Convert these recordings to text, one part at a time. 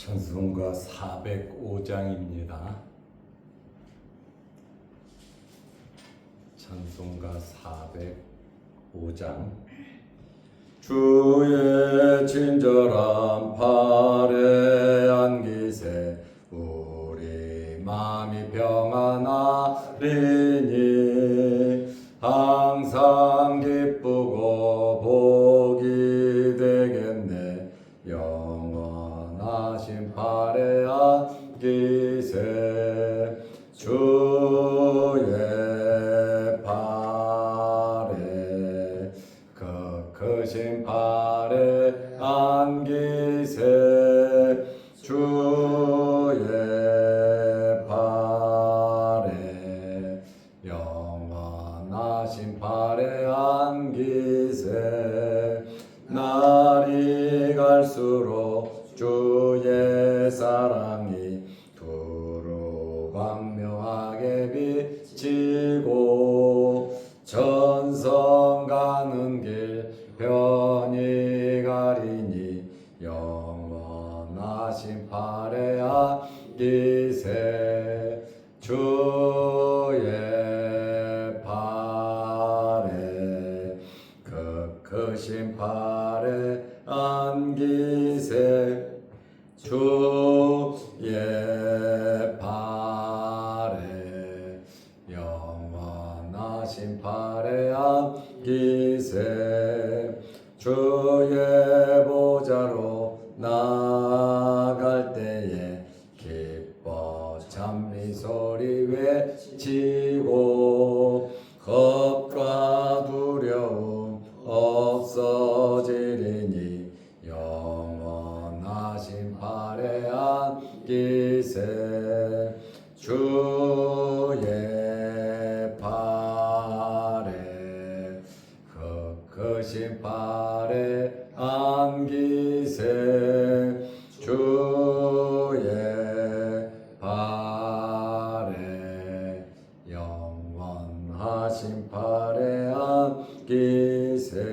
찬송가 405장입니다. 찬송가 405장. 주의 친절한 팔에 안기세 우리 마음이 평안하리니 항상 기쁘고 복이 되겠네. 영원하신 팔에 안기세 주의 팔에 크신 팔에 안기세 주의 팔에 영원하신 팔에 안기세 날이 갈수록 주의 사랑이 두루 광명하게 비치고 전성 가는 길 편히 가리니 영원하신 팔에 안기세 주의 팔에 크신 팔에 안기세 주의 팔에 영원하신 팔에 안기세 주의 보좌로 나갈 때에 기뻐 찬미 소리 외치고 겁과 두려움 없어지리니 영원하신 팔에 안기세 주의 팔에 크신 팔에 안기세 주의 팔에 영원하신 팔에 안기세.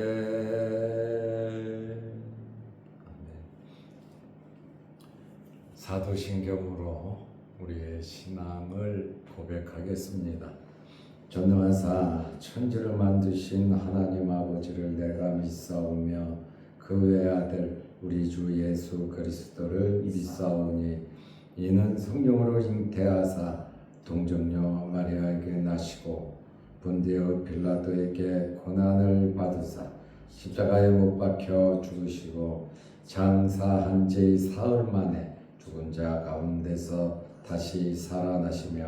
사도신경으로 우리의 신앙을 고백하겠습니다. 전능하사 천지를 만드신 하나님 아버지를 내가 믿사오며 그 외아들 우리 주 예수 그리스도를 믿사오니 이는 성령으로 잉태하사 동정녀 마리아에게 나시고 본디오 빌라도에게 고난을 받으사 십자가에 못 박혀 죽으시고 장사한 지 사흘 만에 죽은 자 가운데서 다시 살아나시며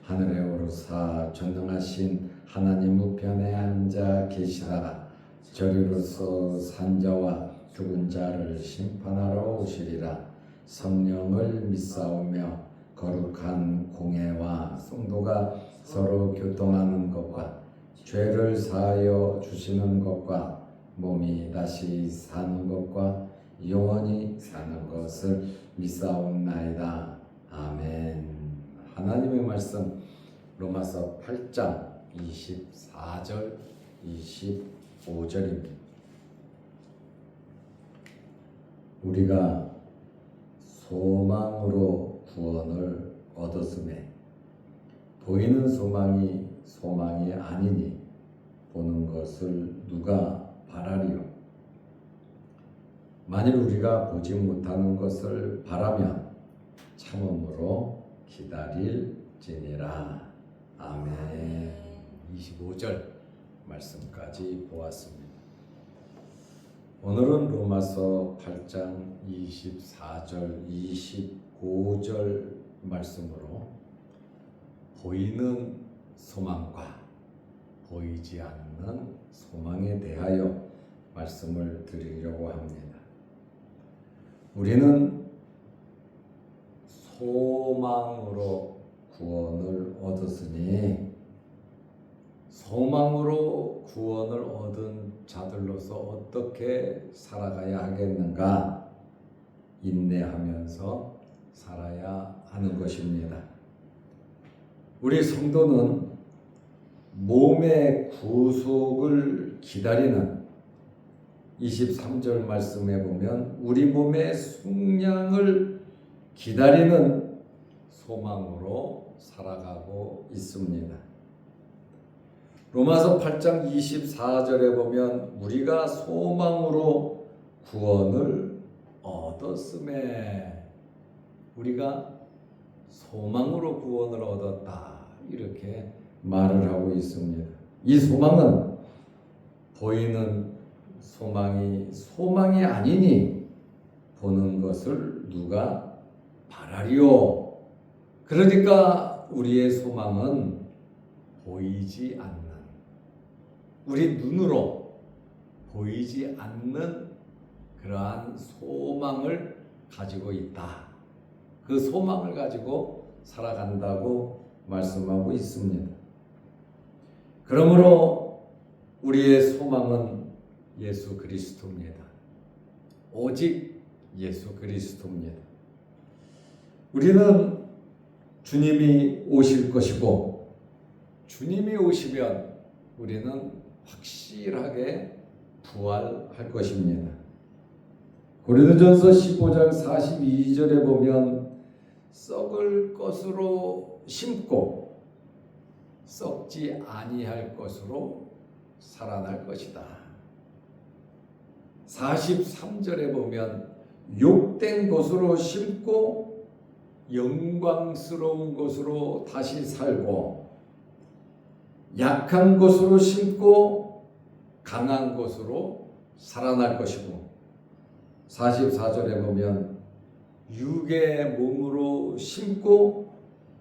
하늘에 오르사 전능하신 하나님 우편에 앉아 계시다가 저리로서 산자와 죽은 자를 심판하러 오시리라. 성령을 믿사오며 거룩한 공회와 성도가 서로 교통하는 것과 죄를 사하여 주시는 것과 몸이 다시 사는 것과 영원히 사는 것을 믿사옵나이다. 아멘. 하나님의 말씀 로마서 8장 24절 25절입니다. 우리가 소망으로 구원을 얻었음에 보이는 소망이 아니니 보는 것을 누가 바라리요. 만일 우리가 보지 못하는 것을 바라면 참음으로 기다릴지니라. 아멘. 25절 말씀까지 보았습니다. 오늘은 로마서 8장 24절 25절 말씀으로 보이는 소망과 보이지 않는 소망에 대하여 말씀을 드리려고 합니다. 우리는 소망으로 구원을 얻었으니 소망으로 구원을 얻은 자들로서 어떻게 살아가야 하겠는가? 인내하면서 살아야 하는 것입니다. 우리 성도는 몸의 구속을 기다리는 23절 말씀에 보면 우리 몸의 속량을 기다리는 소망으로 살아가고 있습니다. 로마서 8장 24절에 보면 우리가 소망으로 구원을 얻었음에, 우리가 소망으로 구원을 얻었다, 이렇게 말을 하고 있습니다. 이 소망은 보이는 소망이 아니니 보는 것을 누가 바라리요. 그러니까 우리의 소망은 보이지 않는, 우리 눈으로 보이지 않는 그러한 소망을 가지고 있다. 그 소망을 가지고 살아간다고 말씀하고 있습니다. 그러므로 우리의 소망은 예수 그리스도입니다. 오직 예수 그리스도입니다. 우리는 주님이 오실 것이고, 주님이 오시면 우리는 확실하게 부활할 것입니다. 고린도전서 15장 42절에 보면 썩을 것으로 심고 썩지 아니할 것으로 살아날 것이다. 43절에 보면 욕된 것으로 심고 영광스러운 것으로 다시 살고, 약한 것으로 심고 강한 것으로 살아날 것이고, 44절에 보면 육의 몸으로 심고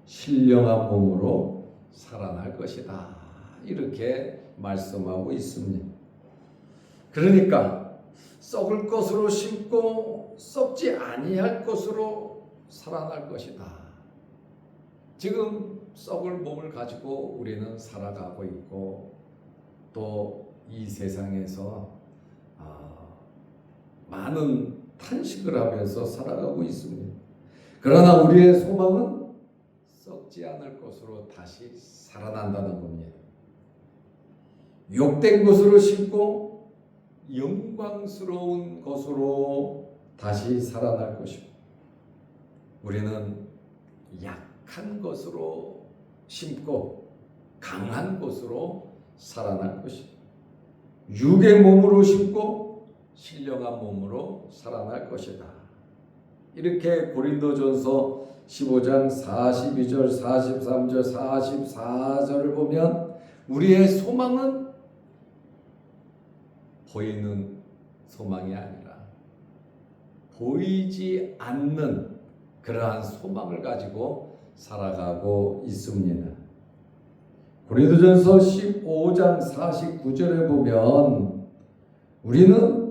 신령한 몸으로 살아날 것이다, 이렇게 말씀하고 있습니다. 그러니까 썩을 것으로 심고 썩지 아니할 것으로 살아날 것이다. 지금 썩을 몸을 가지고 우리는 살아가고 있고, 또 이 세상에서 많은 탄식을 하면서 살아가고 있습니다. 그러나 우리의 소망은 썩지 않을 것으로 다시 살아난다는 겁니다. 욕된 것으로 심고 영광스러운 것으로 다시 살아날 것이고, 우리는 약한 것으로 심고 강한 것으로 살아날 것이고, 육의 몸으로 심고 신령한 몸으로 살아날 것이다. 이렇게 고린도전서 15장 42절, 43절, 44절을 보면 우리의 소망은 보이는 소망이 아니라 보이지 않는 그러한 소망을 가지고 살아가고 있습니다. 고린도전서 15장 49절에 보면 우리는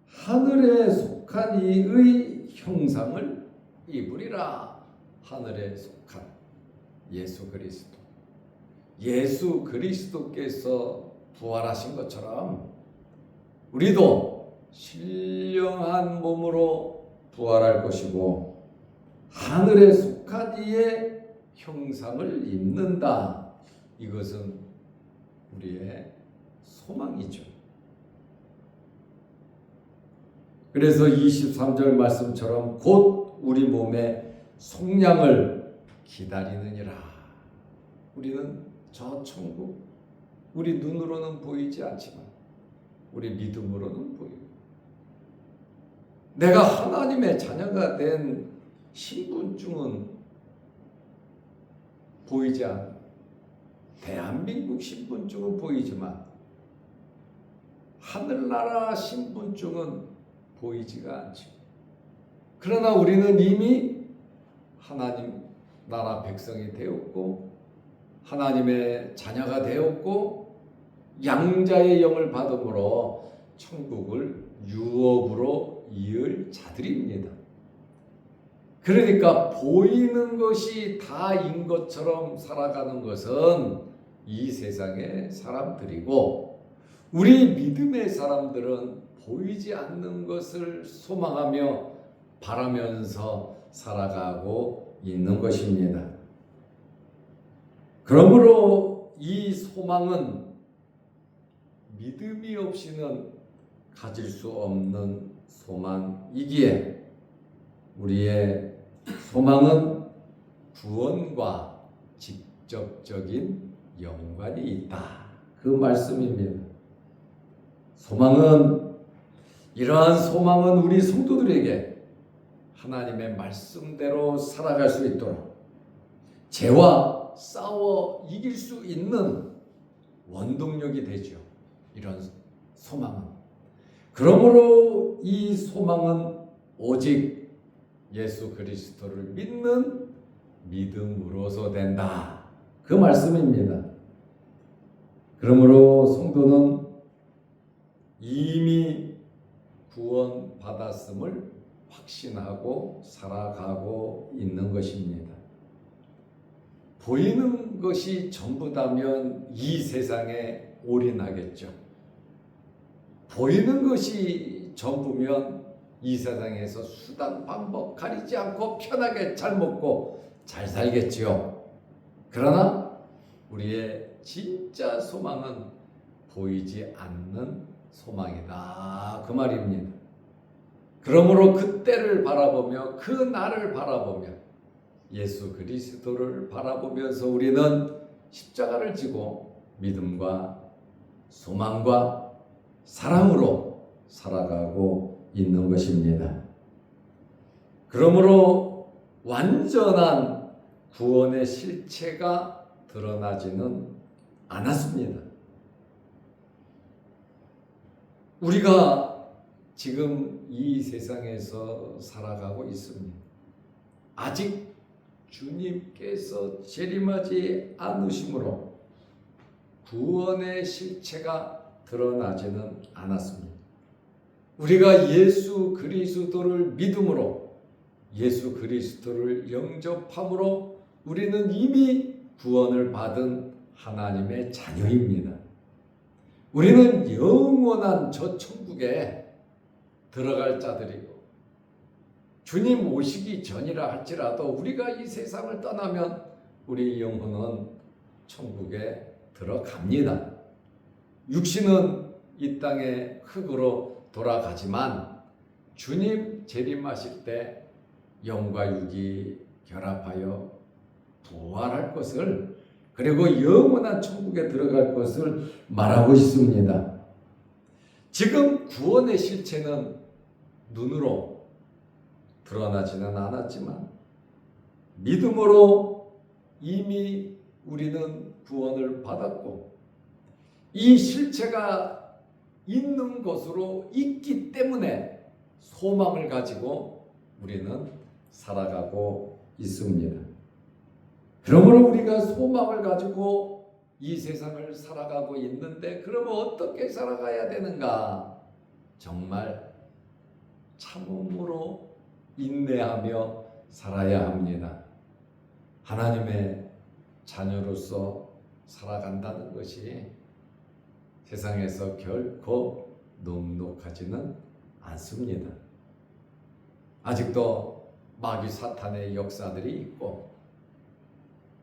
하늘에 속한 이의 형상을 입으리라. 하늘에 속한 예수 그리스도, 예수 그리스도께서 부활하신 것처럼 우리도 신령한 몸으로 부활할 것이고, 하늘에 속한 이의 형상을 입는다. 이것은 우리의 소망이죠. 그래서 23절 말씀처럼 곧 우리 몸의 속량을 기다리느니라. 우리는 저 천국, 우리 눈으로는 보이지 않지만 우리 믿음으로는 보이고, 내가 하나님의 자녀가 된 신분증은 보이지 않아. 대한민국 신분증은 보이지만 하늘나라 신분증은 보이지가 않죠. 그러나 우리는 이미 하나님 나라 백성이 되었고, 하나님의 자녀가 되었고, 양자의 영을 받음으로 천국을 유업으로 이을 자들입니다. 그러니까 보이는 것이 다인 것처럼 살아가는 것은 이 세상의 사람들이고, 우리 믿음의 사람들은 보이지 않는 것을 소망하며 바라면서 살아가고 있는 것입니다. 그러므로 이 소망은 믿음이 없이는 가질 수 없는 소망이기에 우리의 소망은 구원과 직접적인 연관이 있다. 그 말씀입니다. 이러한 소망은 우리 성도들에게 하나님의 말씀대로 살아갈 수 있도록 죄와 싸워 이길 수 있는 원동력이 되죠. 이런 소망은. 그러므로 이 소망은 오직 예수 그리스도를 믿는 믿음으로서 된다. 그 말씀입니다. 그러므로 성도는 이미 구원받았음을 확신하고 살아가고 있는 것입니다. 보이는 것이 전부다면 이 세상에 올인하겠죠. 보이는 것이 전부면 이 세상에서 수단 방법 가리지 않고 편하게 잘 먹고 잘 살겠지요. 그러나 우리의 진짜 소망은 보이지 않는 소망이다. 그 말입니다. 그러므로 그때를 바라보며 그 날을 바라보며 예수 그리스도를 바라보면서 우리는 십자가를 지고 믿음과 소망과 사랑으로 살아가고 있는 것입니다. 그러므로 완전한 구원의 실체가 드러나지는 않았습니다. 우리가 지금 이 세상에서 살아가고 있습니다. 아직 주님께서 재림하지 않으심으로 구원의 실체가 드러나지는 않았습니다. 우리가 예수 그리스도를 믿음으로 예수 그리스도를 영접함으로 우리는 이미 구원을 받은 하나님의 자녀입니다. 우리는 영원한 저 천국에 들어갈 자들이고 주님 오시기 전이라 할지라도 우리가 이 세상을 떠나면 우리 영혼은 천국에 들어갑니다. 육신은 이 땅의 흙으로 돌아가지만 주님 재림하실 때 영과 육이 결합하여 부활할 것을, 그리고 영원한 천국에 들어갈 것을 말하고 있습니다. 지금 구원의 실체는 눈으로 드러나지는 않았지만 믿음으로 이미 우리는 구원을 받았고 이 실체가 있는 것으로 있기 때문에 소망을 가지고 우리는 살아가고 있습니다. 그러므로 우리가 소망을 가지고 이 세상을 살아가고 있는데 그러면 어떻게 살아가야 되는가? 정말 참음으로 인내하며 살아야 합니다. 하나님의 자녀로서 살아간다는 것이 세상에서 결코 넉넉하지는 않습니다. 아직도 마귀 사탄의 역사들이 있고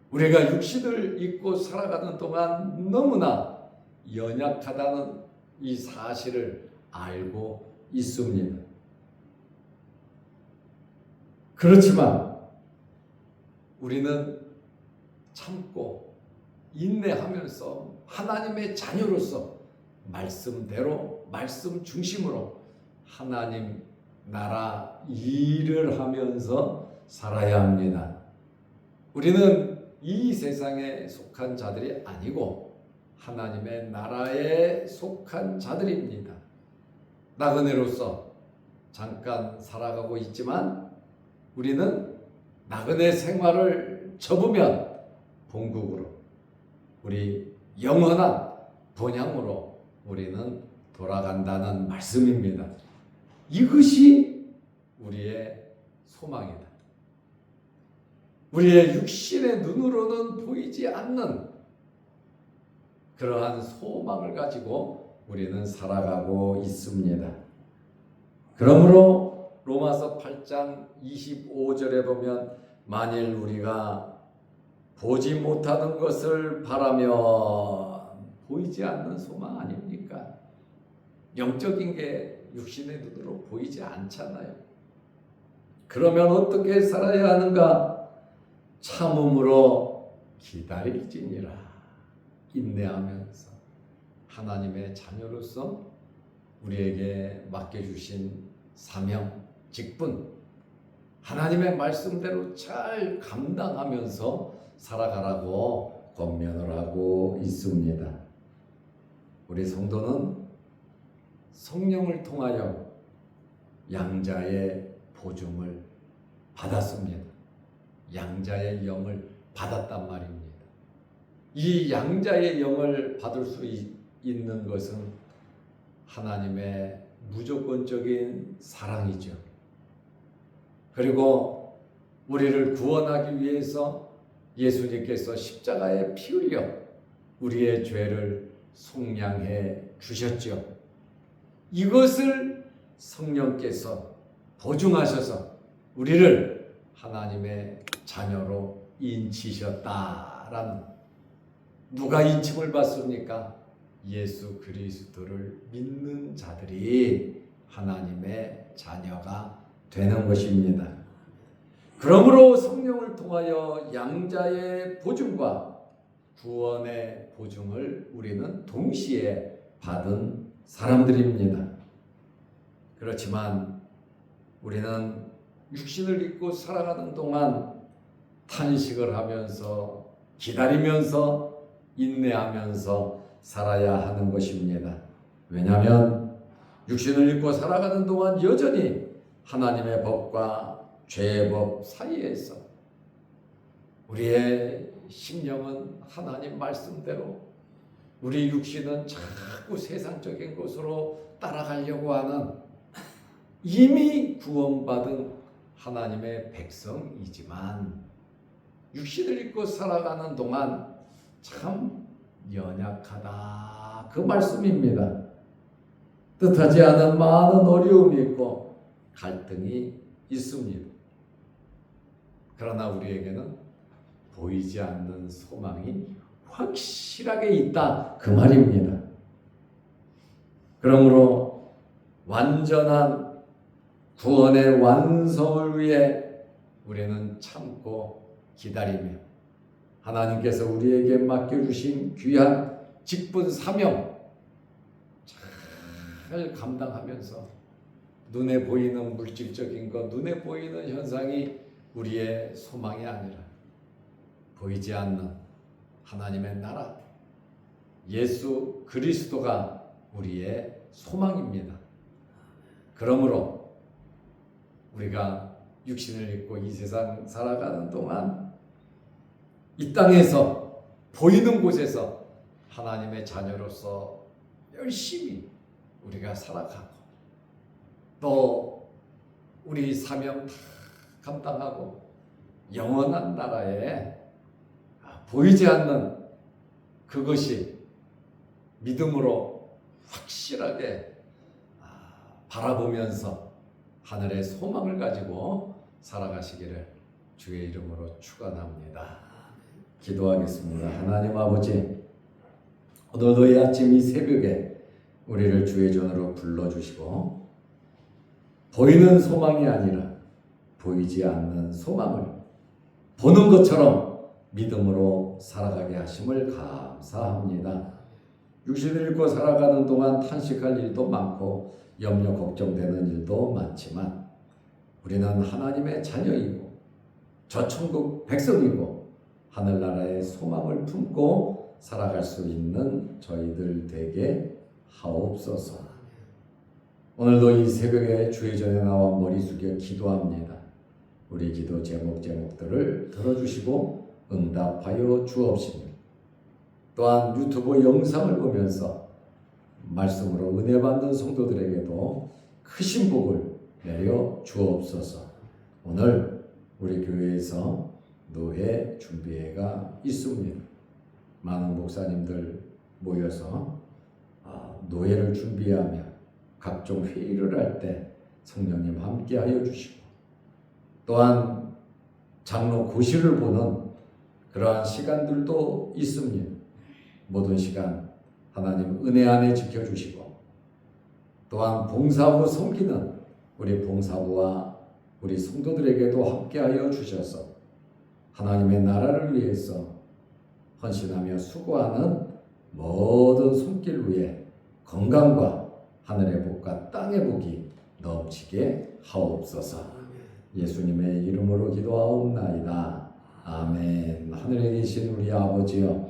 우리가 육신을 입고 살아가는 동안 너무나 연약하다는 이 사실을 알고 있습니다. 그렇지만 우리는 참고 인내하면서 하나님의 자녀로서 말씀대로 말씀 중심으로 하나님 나라 일을 하면서 살아야 합니다. 우리는 이 세상에 속한 자들이 아니고 하나님의 나라에 속한 자들입니다. 나그네로서 잠깐 살아가고 있지만 우리는 나그네 생활을 접으면 본국으로, 우리 영원한 본향으로 우리는 돌아간다는 말씀입니다. 이것이 우리의 소망이다. 우리의 육신의 눈으로는 보이지 않는 그러한 소망을 가지고 우리는 살아가고 있습니다. 그러므로 로마서 8장 25절에 보면 만일 우리가 보지 못하는 것을 바라면 보이지 않는 소망 아닙니까? 영적인 게 육신의 눈으로 보이지 않잖아요. 그러면 어떻게 살아야 하는가? 참음으로 기다릴지니라. 인내하면서 하나님의 자녀로서 우리에게 맡겨주신 사명, 직분, 하나님의 말씀대로 잘 감당하면서 살아가라고 권면을 하고 있습니다. 우리 성도는 성령을 통하여 양자의 보증을 받았습니다. 양자의 영을 받았단 말입니다. 이 양자의 영을 받을 수 있는 것은 하나님의 무조건적인 사랑이죠. 그리고 우리를 구원하기 위해서 예수님께서 십자가에 피 흘려 우리의 죄를 속량해 주셨죠. 이것을 성령께서 보증하셔서 우리를 하나님의 자녀로 인치셨다라는, 누가 인침을 받습니까? 예수 그리스도를 믿는 자들이 하나님의 자녀가 되는 것입니다. 그러므로 성령을 통하여 양자의 보증과 구원의 보증을 우리는 동시에 받은 사람들입니다. 그렇지만 우리는 육신을 입고 살아가는 동안 탄식을 하면서 기다리면서 인내하면서 살아야 하는 것입니다. 왜냐하면 육신을 입고 살아가는 동안 여전히 하나님의 법과 죄의 법 사이에서 우리의 심령은 하나님 말씀대로, 우리 육신은 자꾸 세상적인 것으로 따라가려고 하는 이미 구원받은 하나님의 백성이지만 육신을 입고 살아가는 동안 참 연약하다, 그 말씀입니다. 뜻하지 않은 많은 어려움이 있고 갈등이 있습니다. 그러나 우리에게는 보이지 않는 소망이 확실하게 있다, 그 말입니다. 그러므로 완전한 구원의 완성을 위해 우리는 참고 기다리며 하나님께서 우리에게 맡겨주신 귀한 직분 사명 잘 감당하면서 눈에 보이는 물질적인 것, 눈에 보이는 현상이 우리의 소망이 아니라 보이지 않는 하나님의 나라, 예수 그리스도가 우리의 소망입니다. 그러므로 우리가 육신을 입고 이 세상 살아가는 동안 이 땅에서 보이는 곳에서 하나님의 자녀로서 열심히 우리가 살아가고 또 우리 사명 다 감당하고 영원한 나라에 보이지 않는 그것이 믿음으로 확실하게 바라보면서 하늘의 소망을 가지고 살아가시기를 주의 이름으로 축원합니다. 기도하겠습니다. 하나님 아버지, 오늘도 이 아침 이 새벽에 우리를 주의 전으로 불러주시고 보이는 소망이 아니라 보이지 않는 소망을 보는 것처럼 믿음으로 살아가게 하심을 감사합니다. 육신을 입고 살아가는 동안 탄식할 일도 많고 염려 걱정되는 일도 많지만 우리는 하나님의 자녀이고 저 천국 백성이고 하늘나라의 소망을 품고 살아갈 수 있는 저희들 되게 하옵소서. 오늘도 이 새벽에 주의 전에 나와 머리 숙여 기도합니다. 우리 기도 제목들을 들어주시고 응답하여 주옵시며 또한 유튜브 영상을 보면서 말씀으로 은혜 받는 성도들에게도 크신 복을 내려 주옵소서. 오늘 우리 교회에서 노회 준비회가 있습니다. 많은 목사님들 모여서 노회를 준비하며 각종 회의를 할 때 성령님 함께하여 주시고 또한 장로 고시를 보는 그러한 시간들도 있습니다. 모든 시간 하나님 은혜 안에 지켜주시고 또한 봉사부 섬기는 우리 봉사부와 우리 성도들에게도 함께하여 주셔서 하나님의 나라를 위해서 헌신하며 수고하는 모든 손길 위에 건강과 하늘의 복과 땅의 복이 넘치게 하옵소서. 예수님의 이름으로 기도하옵나이다. 아멘. 하늘에 계신 우리 아버지여,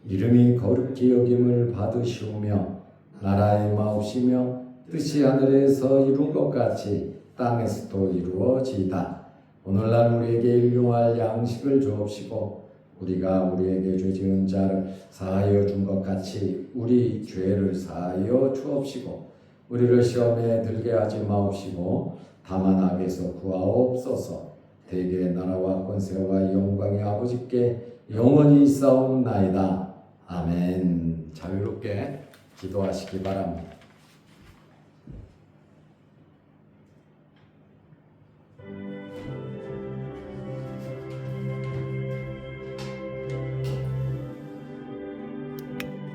이름이 거룩히 여김을 받으시오며 나라의 마옵시며 뜻이 하늘에서 이룬 것 같이 땅에서도 이루어지이다. 오늘날 우리에게 일용할 양식을 주옵시고 우리가 우리에게 죄 지은 자를 사하여 준 것 같이 우리 죄를 사하여 주옵시고 우리를 시험에 들게 하지 마옵시고 다만 악에서 구하옵소서. 대개의 나라와 권세와 영광의 아버지께 영원히 있사옵나이다. 아멘. 자유롭게 기도하시기 바랍니다.